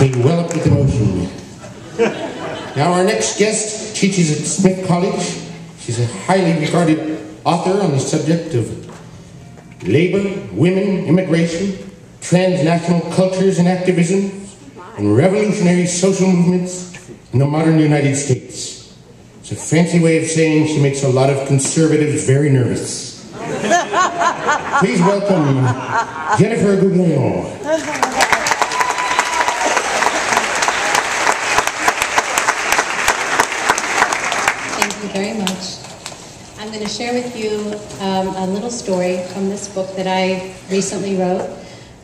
me well up with emotion. Now our next guest teaches at Smith College. She's a highly regarded author on the subject of labor, women, immigration, transnational cultures and activism, and revolutionary social movements in the modern United States. It's a fancy way of saying she makes a lot of conservatives very nervous. Please welcome Jennifer Guglielmo. Thank you very much. I'm going to share with you a little story from this book that I recently wrote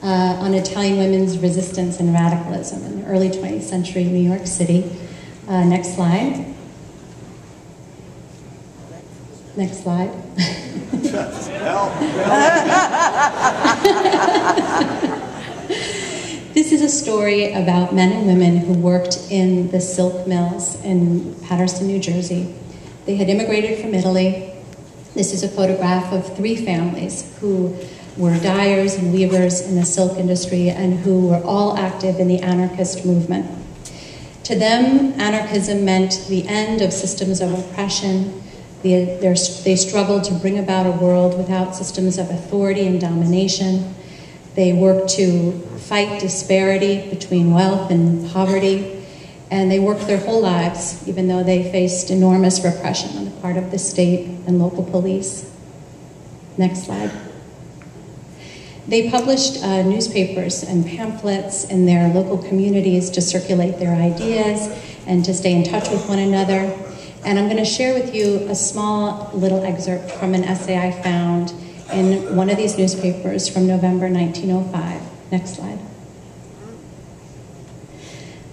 on Italian women's resistance and radicalism in early 20th century New York City. Next slide. Next slide. This is a story about men and women who worked in the silk mills in Paterson, New Jersey. They had immigrated from Italy. This is a photograph of 3 families who were dyers and weavers in the silk industry and who were all active in the anarchist movement. To them, anarchism meant the end of systems of oppression. They struggled to bring about a world without systems of authority and domination. They worked to fight disparity between wealth and poverty. And they worked their whole lives, even though they faced enormous repression on the part of the state and local police. Next slide. They published newspapers and pamphlets in their local communities to circulate their ideas and to stay in touch with one another. And I'm going to share with you a small little excerpt from an essay I found in one of these newspapers from November 1905. Next slide.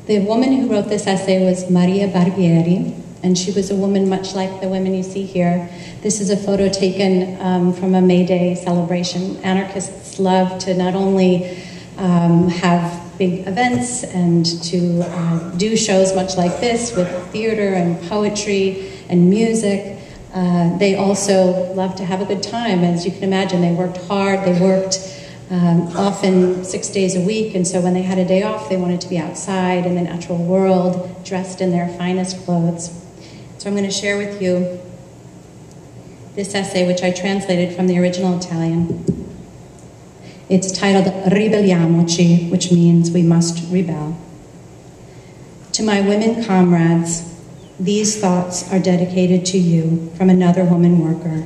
The woman who wrote this essay was Maria Barbieri, and she was a woman much like the women you see here. This is a photo taken from a May Day celebration. Anarchists love to not only have big events and to do shows much like this with theater and poetry and music. They also love to have a good time. As you can imagine, they worked hard. They worked often 6 days a week, and so when they had a day off, they wanted to be outside in the natural world, dressed in their finest clothes. So I'm going to share with you this essay, which I translated from the original Italian. It's titled Ribelliamoci, which means we must rebel. To my women comrades, these thoughts are dedicated to you from another woman worker.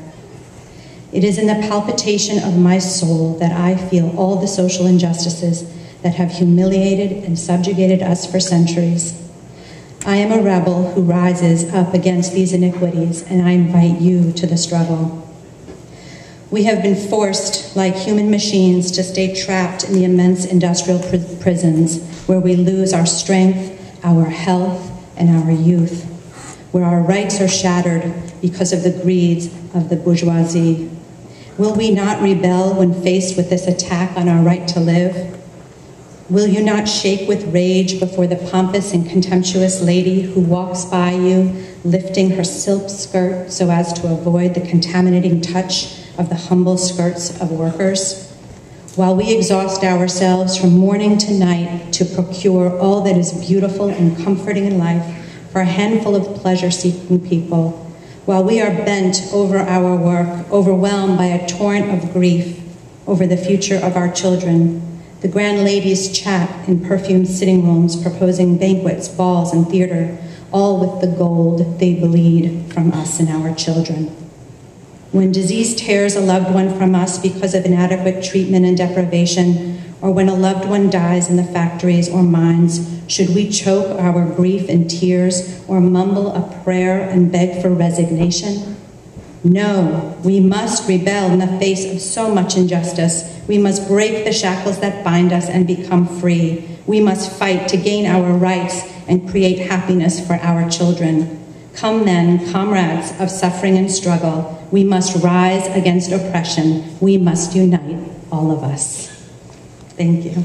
It is in the palpitation of my soul that I feel all the social injustices that have humiliated and subjugated us for centuries. I am a rebel who rises up against these iniquities, and I invite you to the struggle. We have been forced, like human machines, to stay trapped in the immense industrial prisons where we lose our strength, our health, and our youth, where our rights are shattered because of the greeds of the bourgeoisie. Will we not rebel when faced with this attack on our right to live? Will you not shake with rage before the pompous and contemptuous lady who walks by you, lifting her silk skirt so as to avoid the contaminating touch of the humble skirts of workers? While we exhaust ourselves from morning to night to procure all that is beautiful and comforting in life for a handful of pleasure-seeking people, while we are bent over our work, overwhelmed by a torrent of grief over the future of our children, the grand ladies chat in perfumed sitting rooms, proposing banquets, balls, and theater, all with the gold they bleed from us and our children. When disease tears a loved one from us because of inadequate treatment and deprivation, or when a loved one dies in the factories or mines, should we choke our grief in tears or mumble a prayer and beg for resignation? No, we must rebel in the face of so much injustice. We must break the shackles that bind us and become free. We must fight to gain our rights and create happiness for our children. Come then, comrades of suffering and struggle, we must rise against oppression. We must unite, all of us. Thank you.